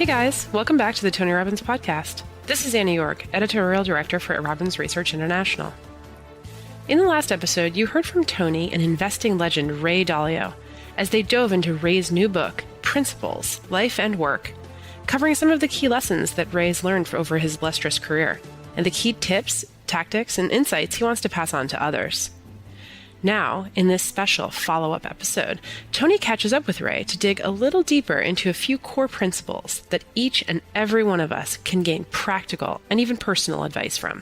Hey guys, welcome back to the Tony Robbins podcast. This is Annie York, Editorial Director for Robbins Research International. In the last episode, you heard from Tony and investing legend Ray Dalio as they dove into Ray's new book, Principles, Life and Work, covering some of the key lessons that Ray's learned over his illustrious career and the key tips, tactics, and insights he wants to pass on to others. Now, in this special follow-up episode, Tony catches up with Ray to dig a little deeper into a few core principles that each and every one of us can gain practical and even personal advice from.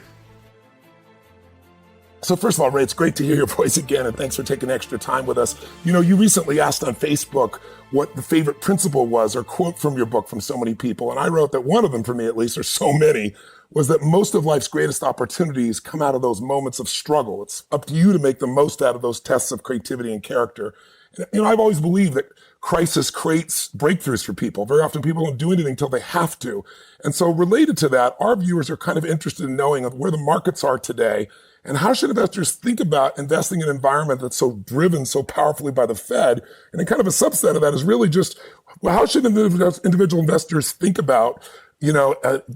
So first of all, Ray, it's great to hear your voice again, and thanks for taking extra time with us. You know, you recently asked on Facebook what the favorite principle was or quote from your book from so many people, and I wrote that one of them, for me at least, or so many, was that most of life's greatest opportunities come out of those moments of struggle. It's up to you to make the most out of those tests of creativity and character. And, you know, I've always believed that crisis creates breakthroughs for people. Very often people don't do anything until they have to. And so related to that, our viewers are kind of interested in knowing where the markets are today and how should investors think about investing in an environment that's so driven so powerfully by the Fed? And then kind of a subset of that is really just, well, how should individual investors think about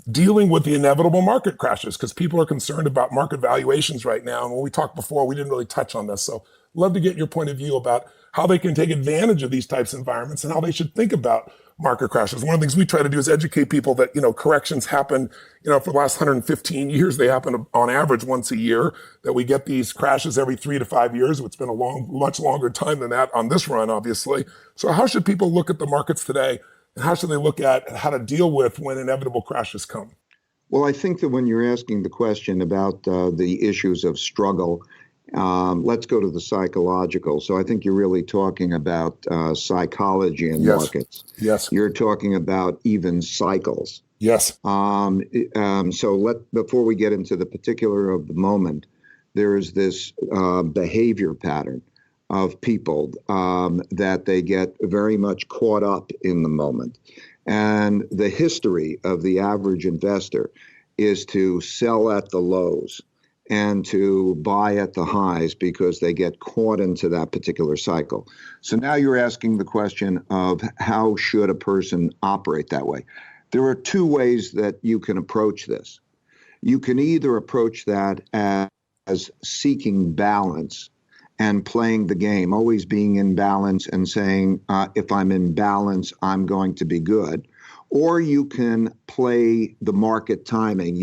dealing with the inevitable market crashes? Because people are concerned about market valuations right now. And when we talked before, we didn't really touch on this. So love to get your point of view about how they can take advantage of these types of environments and how they should think about market crashes. One of the things we try to do is educate people that, corrections happen, for the last 115 years, they happen on average once a year, that we get these crashes every 3 to 5 years. It's been a much longer time than that on this run, obviously. So how should people look at the markets today? And how should they look at how to deal with when inevitable crashes come? Well, I think that when you're asking the question about the issues of struggle, let's go to the psychological. So I think you're really talking about psychology in markets. Yes. You're talking about even cycles. Yes. So before we get into the particular of the moment, there is this behavior pattern of people that they get very much caught up in the moment. And the history of the average investor is to sell at the lows and to buy at the highs because they get caught into that particular cycle. So now you're asking the question of how should a person operate that way? There are two ways that you can approach this. You can either approach that as seeking balance and playing the game, always being in balance and saying, if I'm in balance, I'm going to be good. Or you can play the market timing,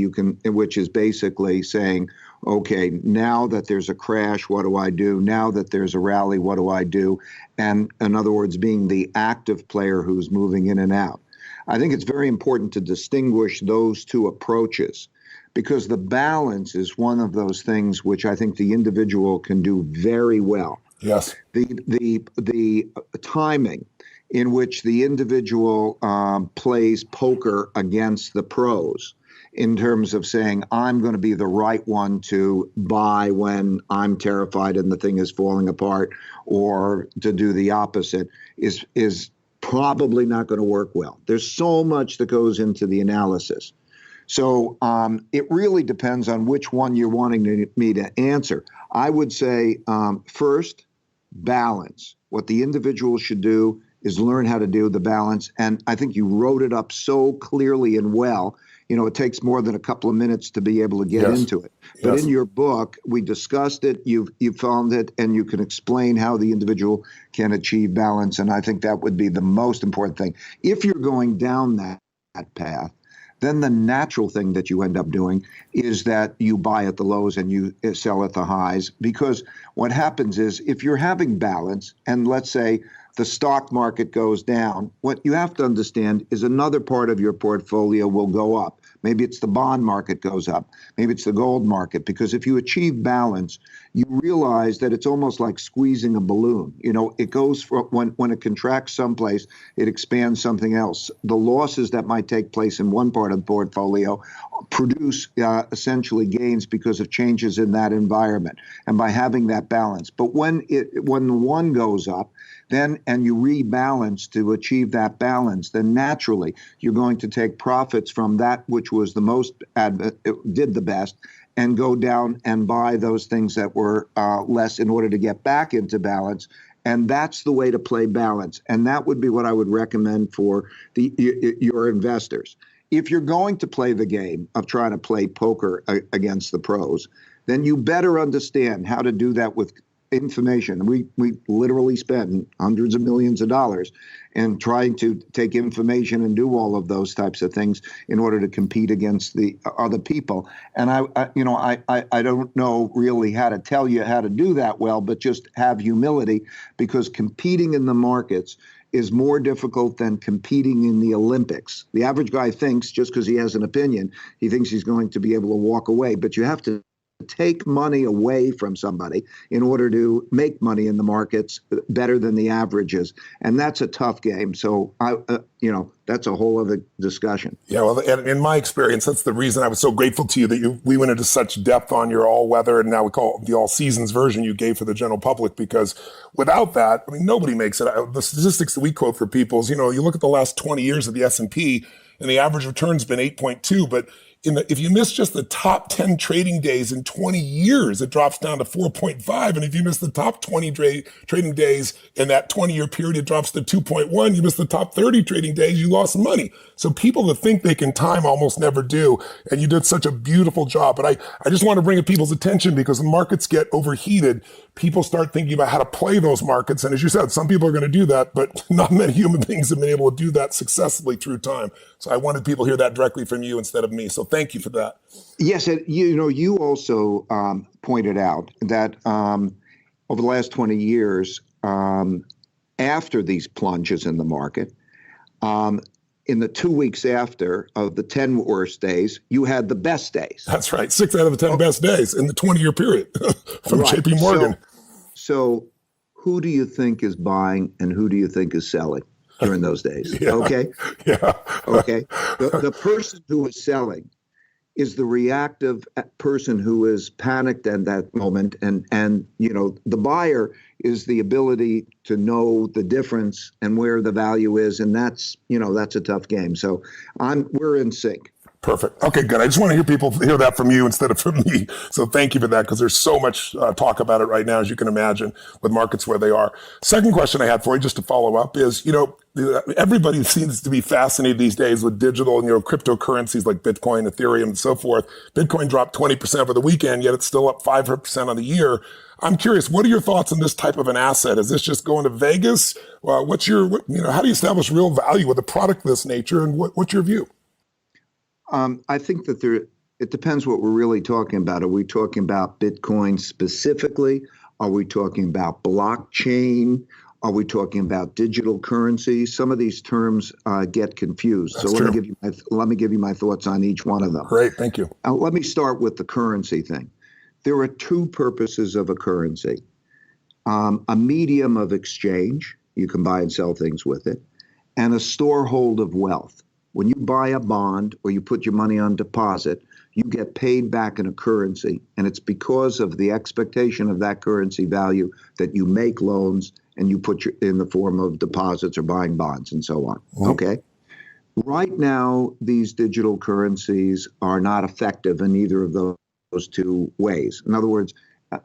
which is basically saying, okay, now that there's a crash, what do I do? Now that there's a rally, what do I do? And in other words, being the active player who's moving in and out. I think it's very important to distinguish those two approaches, because the balance is one of those things which I think the individual can do very well. Yes. The timing in which the individual plays poker against the pros in terms of saying, I'm going to be the right one to buy when I'm terrified and the thing is falling apart, or to do the opposite, is probably not going to work well. There's so much that goes into the analysis. So it really depends on which one you're wanting me to answer. I would say, first, balance. What the individual should do is learn how to do the balance. And I think you wrote it up so clearly and well. It takes more than a couple of minutes to be able to get into it. But in your book, we discussed it, you found it, and you can explain how the individual can achieve balance. And I think that would be the most important thing. If you're going down that path, then the natural thing that you end up doing is that you buy at the lows and you sell at the highs. Because what happens is, if you're having balance, and let's say the stock market goes down, what you have to understand is another part of your portfolio will go up. Maybe it's the bond market goes up. Maybe it's the gold market. Because if you achieve balance, you realize that it's almost like squeezing a balloon. It goes from when it contracts someplace, it expands something else. The losses that might take place in one part of the portfolio produce essentially gains because of changes in that environment and by having that balance. But when one goes up, and you rebalance to achieve that balance, then naturally you're going to take profits from that which was the most did the best, and go down and buy those things that were less in order to get back into balance And that's the way to play balance. And that would be what I would recommend for your investors. If you're going to play the game of trying to play poker against the pros, then you better understand how to do that with information. We literally spend hundreds of millions of dollars in trying to take information and do all of those types of things in order to compete against the other people. And I don't know really how to tell you how to do that well, but just have humility, because competing in the markets is more difficult than competing in the Olympics. The average guy thinks, just because he has an opinion, he thinks he's going to be able to walk away, but you have to take money away from somebody in order to make money in the markets better than the averages. And that's a tough game. So, that's a whole other discussion. Yeah, well, in my experience, that's the reason I was so grateful to you that we went into such depth on your all-weather, and now we call it the all-seasons version you gave for the general public, because without that, I mean, nobody makes it. The statistics that we quote for people is, you look at the last 20 years of the S&P, and the average return's been 8.2, but if you miss just the top 10 trading days in 20 years, it drops down to 4.5. And if you miss the top 20 trading days in that 20-year period, it drops to 2.1. You miss the top 30 trading days, you lost money. So people that think they can time almost never do. And you did such a beautiful job. But I just want to bring it people's attention, because when markets get overheated, people start thinking about how to play those markets. And as you said, some people are going to do that, but not many human beings have been able to do that successfully through time. So I wanted people to hear that directly from you instead of me. So thank you for that. Yes, and you also pointed out that over the last 20 years, after these plunges in the market, in the 2 weeks after of the 10 worst days, you had the best days. That's right. 6 out of the 10 best days in the 20-year period from right. JP Morgan. So who do you think is buying and who do you think is selling during those days? Yeah. Okay. Yeah. Okay. The person who is selling is the reactive person who is panicked at that moment. And the buyer is the ability to know the difference and where the value is. And that's a tough game. So we're in sync. Perfect. Okay, good. I just want to hear people hear that from you instead of from me. So thank you for that, because there's so much talk about it right now, as you can imagine, with markets where they are. Second question I had for you, just to follow up, is, everybody seems to be fascinated these days with digital and, cryptocurrencies like Bitcoin, Ethereum, and so forth. Bitcoin dropped 20% over the weekend, yet it's still up 5% on the year. I'm curious, what are your thoughts on this type of an asset? Is this just going to Vegas? How do you establish real value with a product of this nature, and what's your view? I think that it depends what we're really talking about. Are we talking about Bitcoin specifically? Are we talking about blockchain? Are we talking about digital currency? Some of these terms get confused. That's so true. let me give you my thoughts on each one of them. Great, thank you. Let me start with the currency thing. There are two purposes of a currency. A medium of exchange, you can buy and sell things with it, and a storehold of wealth. When you buy a bond or you put your money on deposit, you get paid back in a currency, and it's because of the expectation of that currency value that you make loans and you put in the form of deposits or buying bonds and so on. Mm-hmm. Okay. Right now, these digital currencies are not effective in either of those two ways. In other words,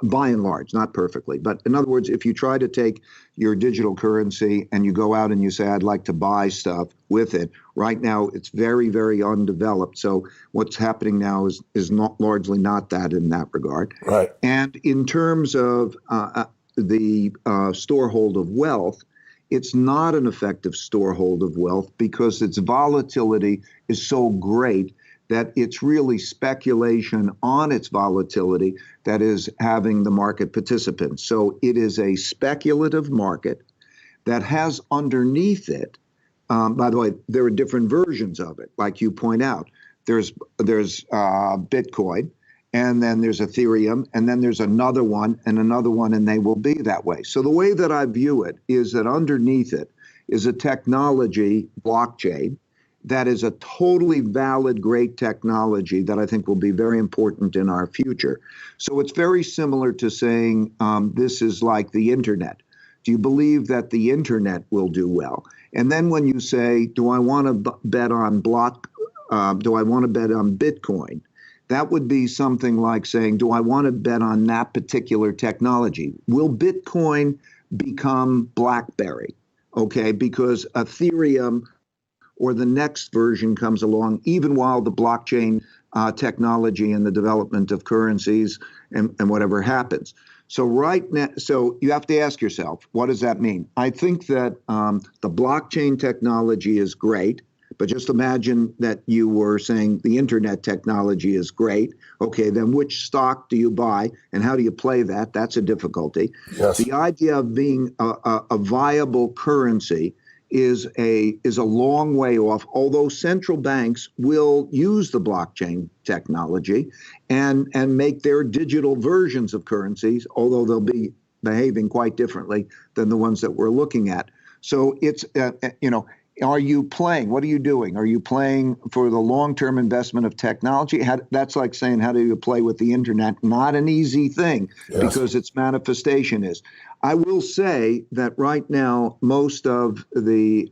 by and large, not perfectly, but in other words, if you try to take your digital currency and you go out and you say, I'd like to buy stuff with it, right now it's very, very undeveloped. So what's happening now is not largely not that in that regard. Right. And in terms of the storehold of wealth, it's not an effective storehold of wealth because its volatility is so great that it's really speculation on its volatility that is having the market participants. So it is a speculative market that has underneath it, by the way, there are different versions of it, like you point out. There's Bitcoin, and then there's Ethereum, and then there's another one, and they will be that way. So the way that I view it is that underneath it is a technology, blockchain, that is a totally valid, great technology that I think will be very important in our future. So it's very similar to saying this is like the internet. Do you believe that the internet will do well? And then when you say, do I want to bet on Bitcoin? That would be something like saying, do I want to bet on that particular technology? Will Bitcoin become BlackBerry, okay? Because Ethereum or the next version comes along, even while the blockchain technology and the development of currencies and whatever happens. So right now, so you have to ask yourself, what does that mean? I think that the blockchain technology is great, but just imagine that you were saying the internet technology is great. Okay, then which stock do you buy and how do you play that? That's a difficulty. Yes. The idea of being a viable currency is a long way off, although central banks will use the blockchain technology and make their digital versions of currencies, although they'll be behaving quite differently than the ones that we're looking at. So it's, are you playing? What are you doing? Are you playing for the long-term investment of technology? That's like saying, how do you play with the internet? Not an easy thing, yes, because its manifestation is. I will say that right now, most of the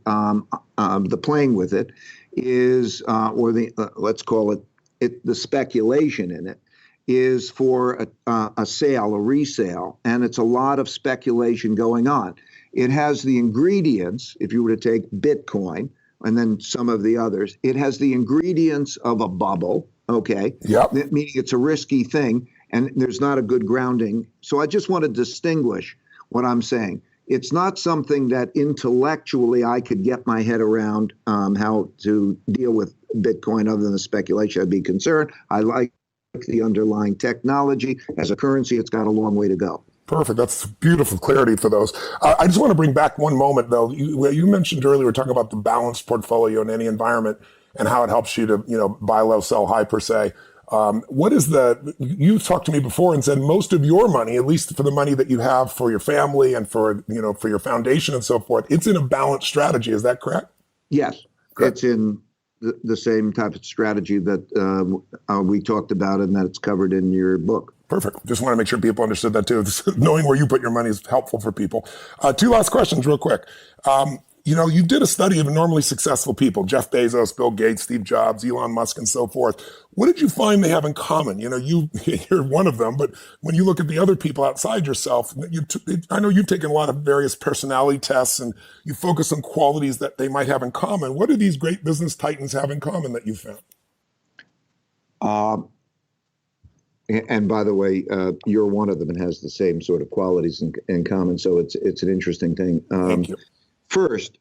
playing with it is, let's call it the speculation in it, is for a sale, a resale, and it's a lot of speculation going on. It has the ingredients, if you were to take Bitcoin and then some of the others, it has the ingredients of a bubble, okay? Yep. Meaning it's a risky thing and there's not a good grounding. So I just want to distinguish what I'm saying. It's not something that intellectually I could get my head around how to deal with Bitcoin other than the speculation. I'd be concerned. I like the underlying technology. As a currency, it's got a long way to go. Perfect. That's beautiful clarity for those. I just want to bring back one moment, though. You mentioned earlier, we're talking about the balanced portfolio in any environment and how it helps you to, buy low, sell high, per se. You talked to me before and said most of your money, at least for the money that you have for your family and for your foundation and so forth, it's in a balanced strategy. Is that correct? Yes. Good. It's in the same type of strategy that we talked about and that it's covered in your book. Perfect. Just want to make sure people understood that too. Knowing where you put your money is helpful for people. Two last questions real quick. You did a study of enormously successful people, Jeff Bezos, Bill Gates, Steve Jobs, Elon Musk, and so forth. What did you find they have in common? You're one of them, but when you look at the other people outside yourself, I know you've taken a lot of various personality tests and you focus on qualities that they might have in common. What do these great business titans have in common that you found? And by the way, you're one of them and has the same sort of qualities in common. So it's an interesting thing. Thank you. First,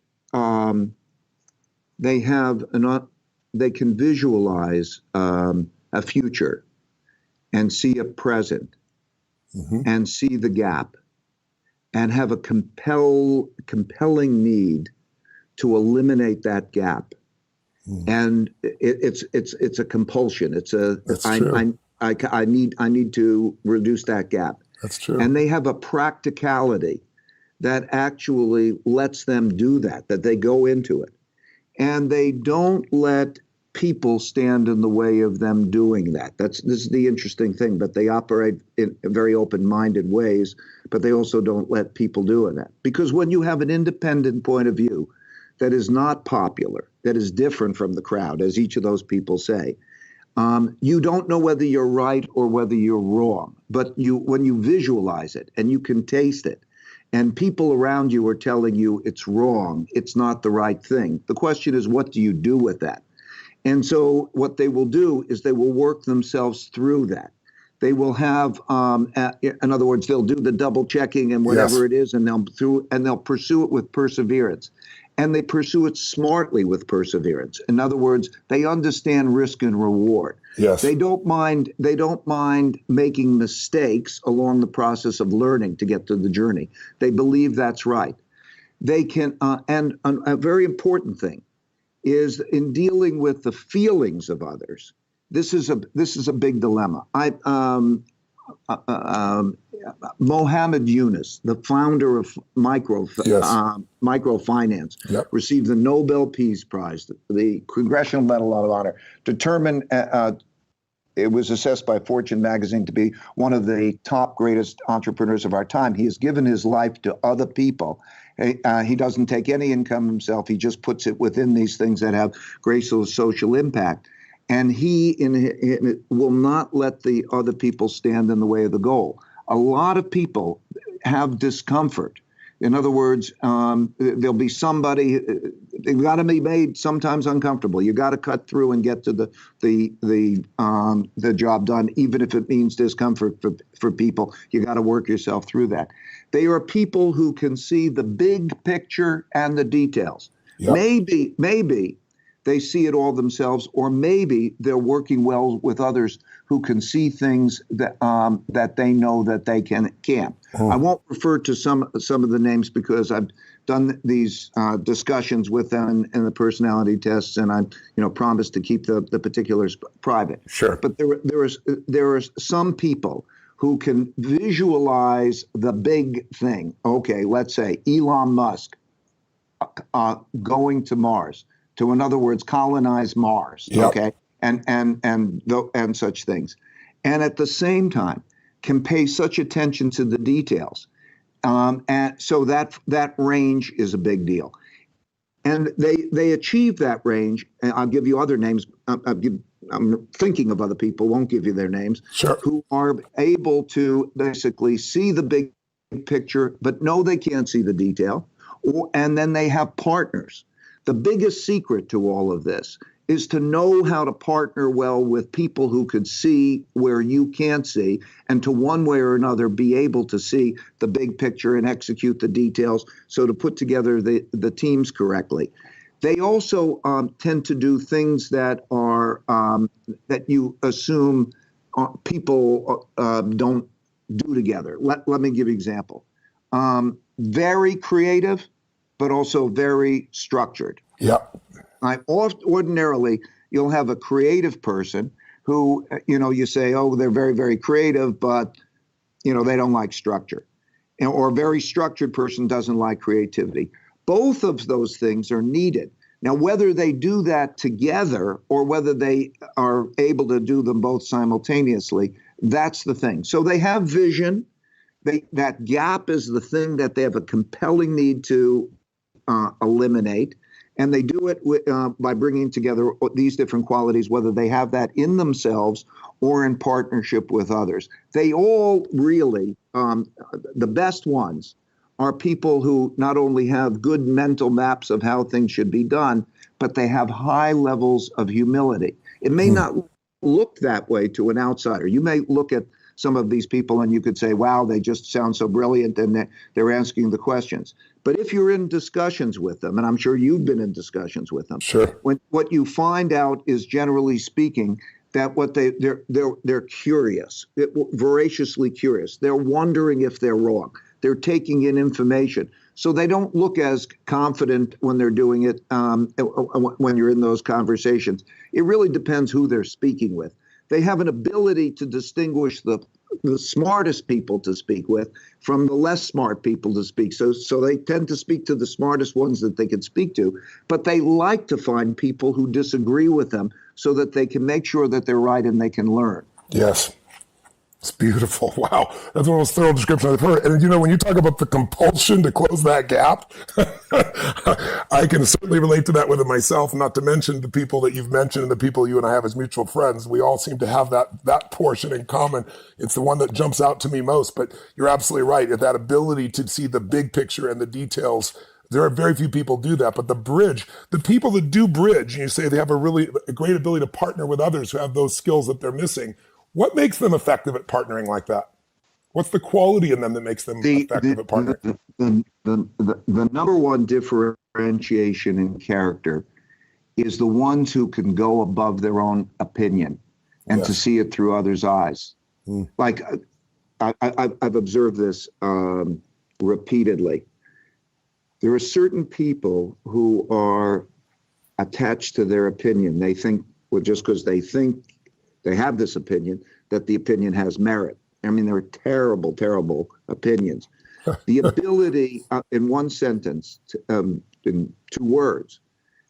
they can visualize a future and see a present, mm-hmm, and see the gap and have a compelling need to eliminate that gap. Mm. And it's a compulsion. I need to reduce that gap. That's true. And they have a practicality that actually lets them do that they go into it. And they don't let people stand in the way of them doing that. This is the interesting thing, but they operate in very open-minded ways, but they also don't let people do that. Because when you have an independent point of view that is not popular, that is different from the crowd, as each of those people say, you don't know whether you're right or whether you're wrong, but when you visualize it and you can taste it, and people around you are telling you it's wrong, it's not the right thing. The question is, what do you do with that? And so what they will do is they will work themselves through that. They will have, in other words, they'll do the double checking and whatever, yes, it is, and they'll pursue it with perseverance. And they pursue it smartly with perseverance. In other words, they understand risk and reward. Yes. They don't mind making mistakes along the process of learning to get to the journey. They believe that's right. They can, and a very important thing is in dealing with the feelings of others. This is a big dilemma. Mohammed Yunus, the founder of microfinance, yep, received the Nobel Peace Prize, the Congressional Medal of Honor, determined it was assessed by Fortune magazine to be one of the top greatest entrepreneurs of our time. He has given his life to other people. He doesn't take any income himself. He just puts it within these things that have great social impact. And he will not let the other people stand in the way of the goal. A lot of people have discomfort. In other words, there'll be somebody. They've got to be made sometimes uncomfortable. You got to cut through and get to the job done, even if it means discomfort for people. You got to work yourself through that. They are people who can see the big picture and the details. Yep. Maybe they see it all themselves, or maybe they're working well with others who can see things that they know that they can't. I won't refer to some of the names because I've done these discussions with them in the personality tests, and I promised to keep the particulars private. Sure. But there are some people who can visualize the big thing. Okay, let's say Elon Musk going to Mars, to, in other words, colonize Mars. Yep. Okay, and such things, and at the same time can pay such attention to the details, and so that range is a big deal, and they achieve that range. And I'll give you other names. I'm thinking of other people, won't give you their names, sure, who are able to basically see the big picture, but no, they can't see the detail. And then they have partners. The biggest secret to all of this is to know how to partner well with people who could see where you can't see, and to one way or another be able to see the big picture and execute the details, so to put together the teams correctly. They also tend to do things that are that you assume people don't do together. Let me give you an example. Very creative, but also very structured. Yep. Ordinarily, you'll have a creative person who, you say, oh, they're very, very creative, but, they don't like structure. Or a very structured person doesn't like creativity. Both of those things are needed. Now, whether they do that together or whether they are able to do them both simultaneously, that's the thing. So they have vision. That gap is the thing that they have a compelling need to eliminate. And they do it by bringing together these different qualities, whether they have that in themselves or in partnership with others. They all really, the best ones, are people who not only have good mental maps of how things should be done, but they have high levels of humility. It may not look that way to an outsider. You may look at some of these people and you could say, wow, they just sound so brilliant, and they're asking the questions. But if you're in discussions with them, and I'm sure you've been in discussions with them, sure, what you find out is, generally speaking, that they're curious, voraciously curious. They're wondering if they're wrong. They're taking in information. So they don't look as confident when they're doing it, when you're in those conversations. It really depends who they're speaking with. They have an ability to distinguish the smartest people to speak with from the less smart people to speak. So they tend to speak to the smartest ones that they can speak to, but they like to find people who disagree with them so that they can make sure that they're right and they can learn. Yes. It's beautiful. Wow. That's one of the most thorough descriptions I've heard. And when you talk about the compulsion to close that gap, I can certainly relate to that with it myself, not to mention the people that you've mentioned and the people you and I have as mutual friends. We all seem to have that portion in common. It's the one that jumps out to me most, but you're absolutely right. That ability to see the big picture and the details, there are very few people do that, but the people that do bridge, and you say they have a great ability to partner with others who have those skills that they're missing. What makes them effective at partnering like that? What's the quality in them that makes them effective at partnering? The number one differentiation in character is the ones who can go above their own opinion and to see it through others' eyes. Like I've observed this repeatedly. There are certain people who are attached to their opinion. They think, well, just because they think they have this opinion, that the opinion has merit. I mean, they're terrible, terrible opinions. The ability, in one sentence, in 2 words,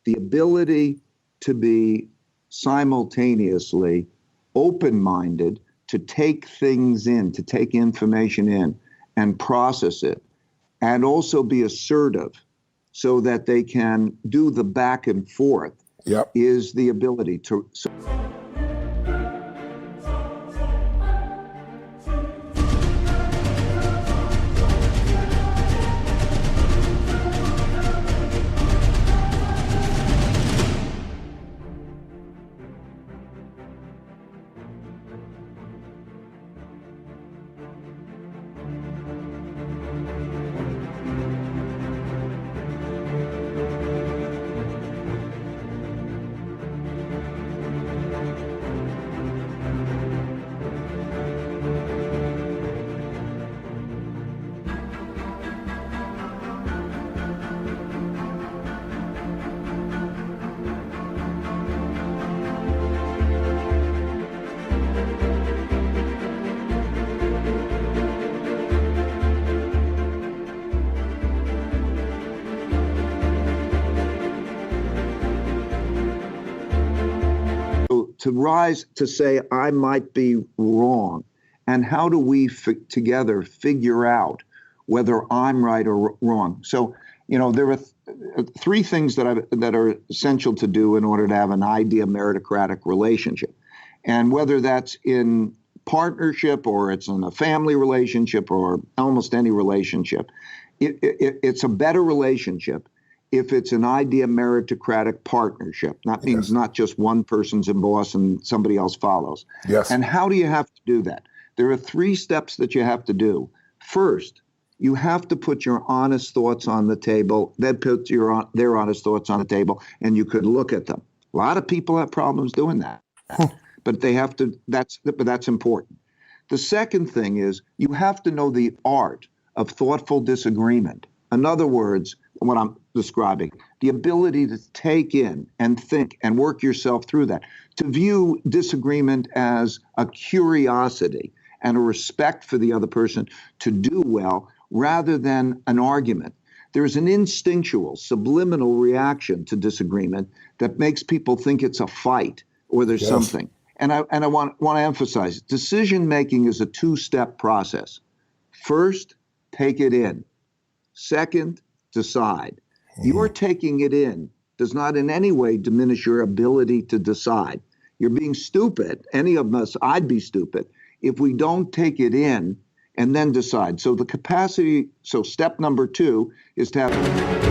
the ability to be simultaneously open-minded, to take things in, to take information in and process it, and also be assertive so that they can do the back and forth, is the ability to... to rise to say, I might be wrong. And how do we together figure out whether I'm right or wrong? So, there are three things that are essential to do in order to have an idea meritocratic relationship. And whether that's in partnership or it's in a family relationship or almost any relationship, it's a better relationship if it's an idea meritocratic partnership. That means not just one person's a boss and somebody else follows. Yes. And how do you have to do that? There are 3 steps that you have to do. First, you have to put your honest thoughts on the table, then put their honest thoughts on the table, and you could look at them. A lot of people have problems doing that, but they have to. But that's important. The second thing is you have to know the art of thoughtful disagreement. In other words, what I'm describing, the ability to take in and think and work yourself through that, to view disagreement as a curiosity and a respect for the other person to do well rather than an argument. There's an instinctual, subliminal reaction to disagreement that makes people think it's a fight or there's something. And I want to emphasize, decision-making is a 2-step process. First, take it in. Second, decide. Your taking it in does not in any way diminish your ability to decide. You're being stupid. Any of us, I'd be stupid, if we don't take it in and then decide. So step number 2 is to have...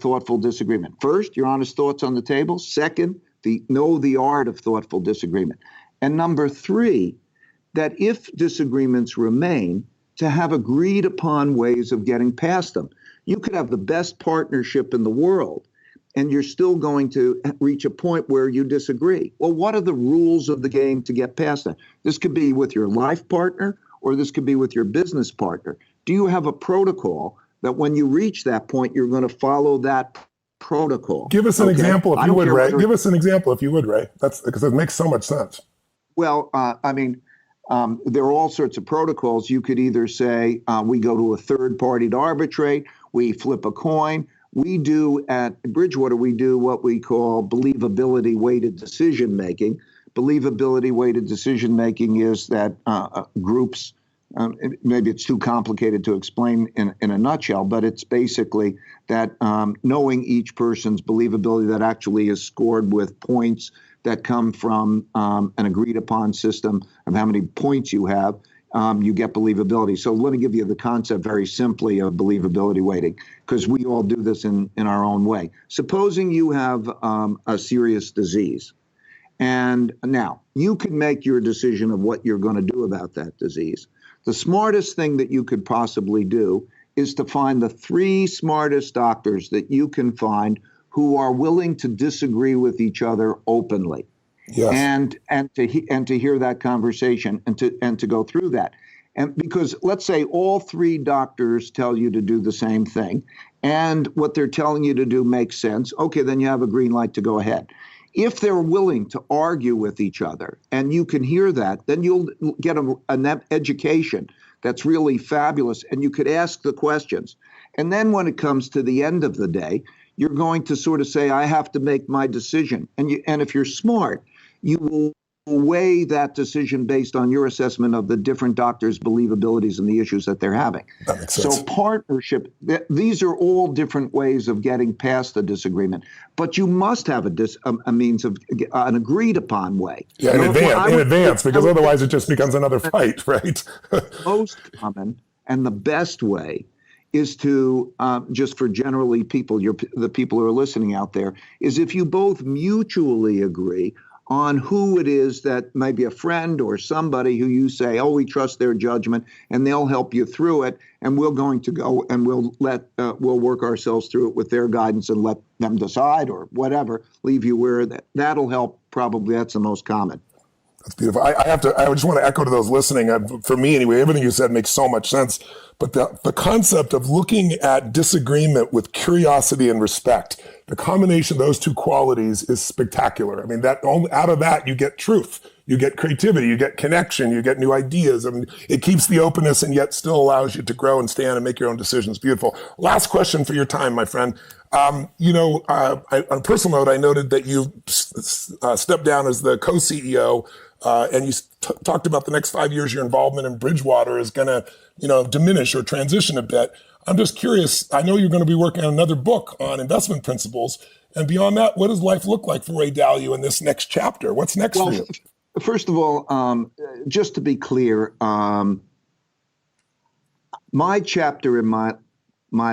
thoughtful disagreement. First, your honest thoughts on the table. Second, know the art of thoughtful disagreement. And number 3, that if disagreements remain, to have agreed upon ways of getting past them. You could have the best partnership in the world, and you're still going to reach a point where you disagree. Well, what are the rules of the game to get past that? This could be with your life partner, or this could be with your business partner. Do you have a protocol that when you reach that point, you're going to follow that protocol? Give us an example, if you would, Ray. Give us an example, if you would, Ray. That's because it makes so much sense. Well, there are all sorts of protocols. You could either say we go to a third party to arbitrate, we flip a coin. We do at Bridgewater, we do what we call believability weighted decision making. Believability weighted decision making is that groups, maybe it's too complicated to explain in a nutshell, but it's basically that knowing each person's believability that actually is scored with points that come from an agreed upon system of how many points you have, you get believability. So let me give you the concept very simply of believability weighting, because we all do this in our own way. Supposing you have a serious disease, and now you could make your decision of what you're going to do about that disease. The smartest thing that you could possibly do is to find the 3 smartest doctors that you can find who are willing to disagree with each other openly. Yes. And to hear that conversation and to go through that. And because let's say all 3 doctors tell you to do the same thing, and what they're telling you to do makes sense, okay, then you have a green light to go ahead. If they're willing to argue with each other and you can hear that, then you'll get an education that's really fabulous, and you could ask the questions. And then when it comes to the end of the day, you're going to sort of say, I have to make my decision. And if you're smart, you will weigh that decision based on your assessment of the different doctors' believabilities and the issues that they're having. That makes sense. So partnership, these are all different ways of getting past the disagreement, but you must have a means of an agreed upon way. Yeah, in advance, because otherwise it just becomes another fight, right? Most common and the best way is to, just for generally people, the people who are listening out there, is if you both mutually agree on who it is that may be a friend or somebody who you say, oh, we trust their judgment and they'll help you through it. And we're going to go and we'll work ourselves through it with their guidance and let them decide or whatever, leave you where that'll help. Probably that's the most common. That's beautiful. I just want to echo to those listening. For me anyway, everything you said makes so much sense. But the concept of looking at disagreement with curiosity and respect, the combination of those two qualities is spectacular. I mean, out of that, you get truth, you get creativity, you get connection, you get new ideas. I mean, it keeps the openness and yet still allows you to grow and stand and make your own decisions. Beautiful. Last question for your time, my friend. On a personal note, I noted that you stepped down as the co-CEO, and you talked about the next 5 years, your involvement in Bridgewater is going to, diminish or transition a bit. I'm just curious. I know you're going to be working on another book on investment principles. And beyond that, what does life look like for Ray Dalio in this next chapter? What's next for you? First of all, just to be clear, my chapter in my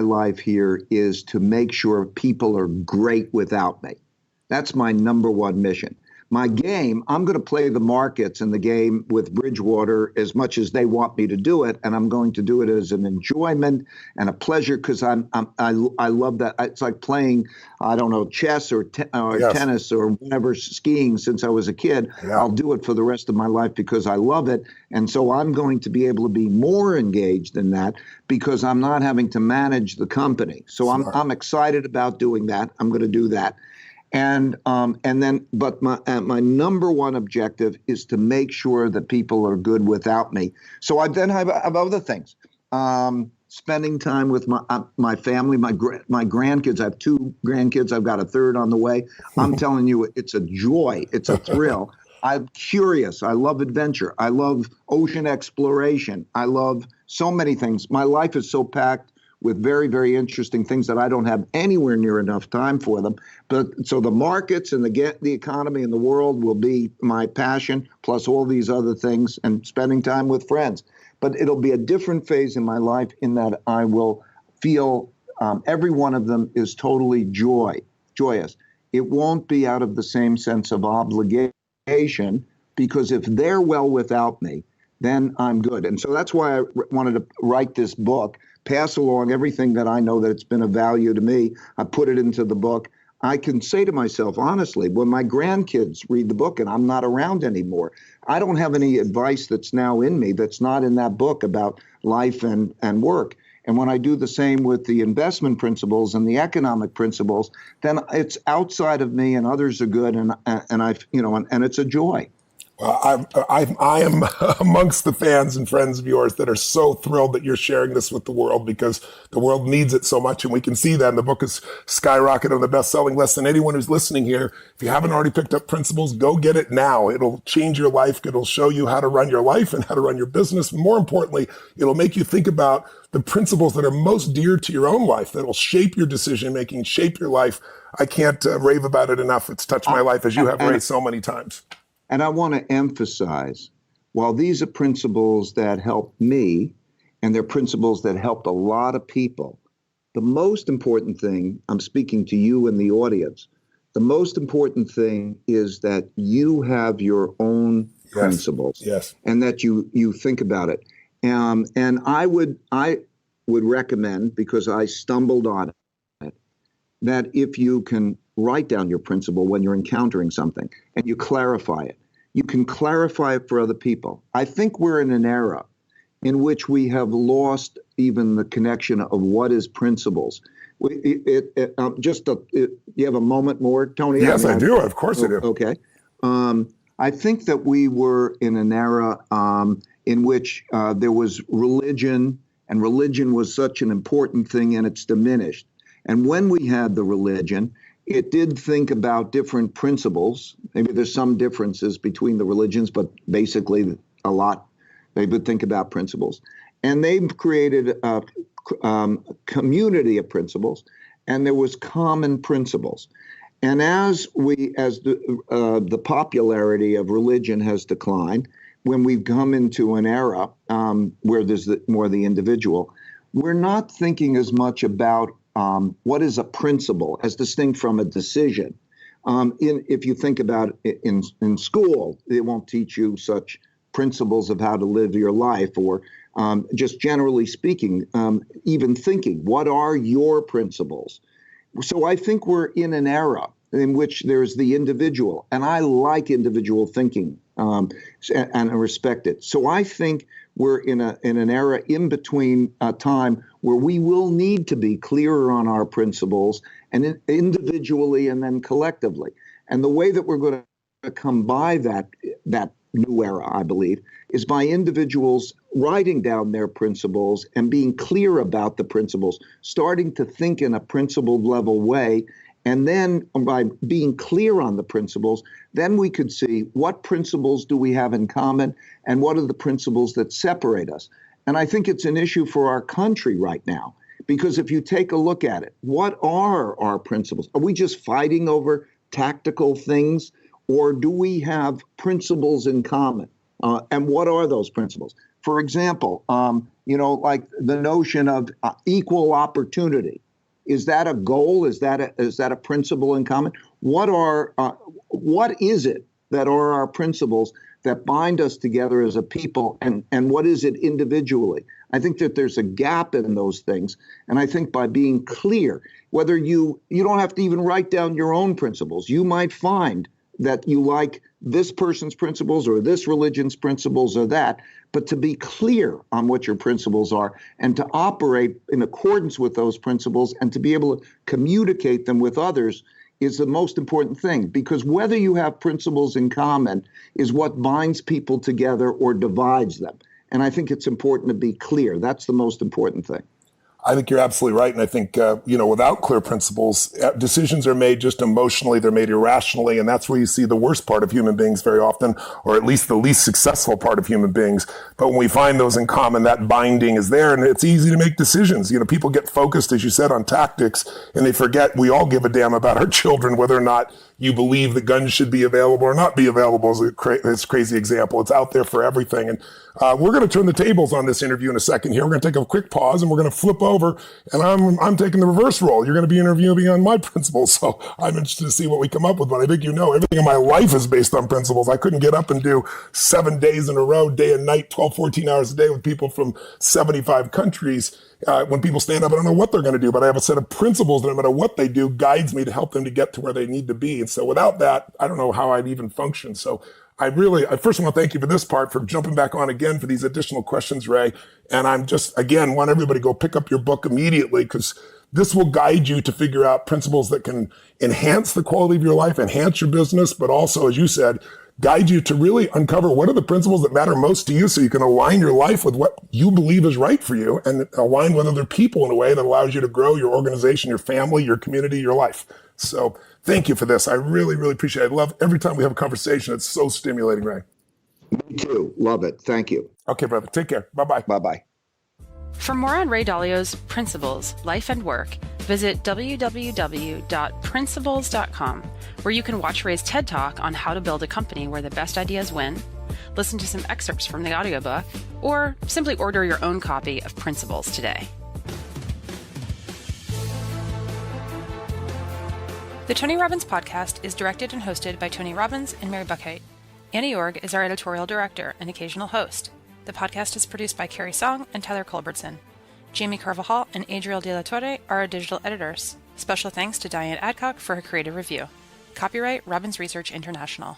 life here is to make sure people are great without me. That's my number one mission. My game, I'm going to play the markets in the game with Bridgewater as much as they want me to do it, and I'm going to do it as an enjoyment and a pleasure because I love that. It's like playing, I don't know, chess or Yes. tennis or whatever, skiing since I was a kid. Yeah. I'll do it for the rest of my life because I love it, and so I'm going to be able to be more engaged in that because I'm not having to manage the company. So I'm excited about doing that. I'm going to do that. But my number one objective is to make sure that people are good without me. So I then have other things. Spending time with my family, my grandkids. I have 2 grandkids. I've got a third on the way. I'm telling you, it's a joy. It's a thrill. I'm curious. I love adventure. I love ocean exploration. I love so many things. My life is so packed with very, very interesting things that I don't have anywhere near enough time for them. But so the markets and the economy and the world will be my passion, plus all these other things and spending time with friends. But it'll be a different phase in my life in that I will feel every one of them is totally joyous. It won't be out of the same sense of obligation because if they're well without me, then I'm good. And so that's why I wanted to write this book, pass along everything that I know that it's been of value to me. I put it into the book. I can say to myself, honestly, when my grandkids read the book and I'm not around anymore, I don't have any advice that's now in me that's not in that book about life and work. And when I do the same with the investment principles and the economic principles, then it's outside of me and others are good. And it's a joy. I am amongst the fans and friends of yours that are so thrilled that you're sharing this with the world because the world needs it so much. And we can see that. And the book is skyrocketed on the best-selling list. And anyone who's listening here, if you haven't already picked up Principles, go get it now. It'll change your life. It'll show you how to run your life and how to run your business. More importantly, it'll make you think about the principles that are most dear to your own life, that'll shape your decision-making, shape your life. I can't rave about it enough. It's touched my life as you have, Ray, so many times. And I want to emphasize, while these are principles that help me, and they're principles that helped a lot of people, the most important thing, I'm speaking to you and the audience, the most important thing is that you have your own principles. Yes. And that you think about it. And I would recommend, because I stumbled on it, that if you can write down your principle when you're encountering something and you clarify it, you can clarify it for other people. I think we're in an era in which we have lost even the connection of what is principles. You have a moment more, Tony? Yes, I do. Of course I do. Okay. I think that we were in an era in which there was religion, and religion was such an important thing, and it's diminished. And when we had the religion, It did think about different principles. Maybe there's some differences between the religions, but basically a lot. They would think about principles. And they've created a community of principles, and there was common principles. And as the popularity of religion has declined, when we've come into an era where there's more the individual, we're not thinking as much about what is a principle as distinct from a decision. If you think about it in school, they won't teach you such principles of how to live your life, or just generally speaking, even thinking, what are your principles? So I think we're in an era in which there's the individual, and I like individual thinking and I respect it. So I think we're in an era in between time where we will need to be clearer on our principles, and individually and then collectively. And the way that we're going to come by that new era, I believe, is by individuals writing down their principles and being clear about the principles, starting to think in a principled level way. And then by being clear on the principles, then we could see what principles do we have in common and what are the principles that separate us. And I think it's an issue for our country right now, because if you take a look at it, what are our principles? Are we just fighting over tactical things, or do we have principles in common? And what are those principles? For example, like the notion of equal opportunity. Is that a goal? Is that a principle in common? What is it that are our principles that bind us together as a people, and what is it individually? I think that there's a gap in those things, and I think by being clear, whether you don't have to even write down your own principles. You might find that you like this person's principles or this religion's principles or that, but to be clear on what your principles are and to operate in accordance with those principles and to be able to communicate them with others is the most important thing, because whether you have principles in common is what binds people together or divides them. And I think it's important to be clear. That's the most important thing. I think you're absolutely right. And I think, without clear principles, decisions are made just emotionally. They're made irrationally. And that's where you see the worst part of human beings very often, or at least the least successful part of human beings. But when we find those in common, that binding is there, and it's easy to make decisions. People get focused, as you said, on tactics, and they forget we all give a damn about our children, whether or not you believe the guns should be available or not be available is a crazy example. It's out there for everything. And we're going to turn the tables on this interview in a second here. We're going to take a quick pause and we're going to flip over, and I'm taking the reverse role. You're going to be interviewing me on my principles. So I'm interested to see what we come up with. But I think everything in my life is based on principles. I couldn't get up and do 7 days in a row, day and night, 12, 14 hours a day with people from 75 countries. When people stand up, I don't know what they're going to do, but I have a set of principles that no matter what they do, guides me to help them to get to where they need to be. And so without that, I don't know how I'd even function. So I first want to thank you for this part, for jumping back on again for these additional questions, Ray. And I'm just, again, want everybody to go pick up your book immediately, because this will guide you to figure out principles that can enhance the quality of your life, enhance your business, but also, as you said, guide you to really uncover what are the principles that matter most to you, so you can align your life with what you believe is right for you, and align with other people in a way that allows you to grow your organization, your family, your community, your life. So thank you for this. I really, really appreciate it. I love every time we have a conversation. It's so stimulating, Ray. Me too. Love it. Thank you. Okay, brother. Take care. Bye-bye. Bye-bye. For more on Ray Dalio's principles, life, and work, visit www.principles.com, where you can watch Ray's TED Talk on how to build a company where the best ideas win, listen to some excerpts from the audiobook, or simply order your own copy of Principles today. The Tony Robbins Podcast is directed and hosted by Tony Robbins and Mary Buckheit. Annie Org is our editorial director and occasional host. The podcast is produced by Carrie Song and Tyler Culbertson. Jamie Carvajal and Adriel De La Torre are our digital editors. Special thanks to Diane Adcock for her creative review. Copyright Robbins Research International.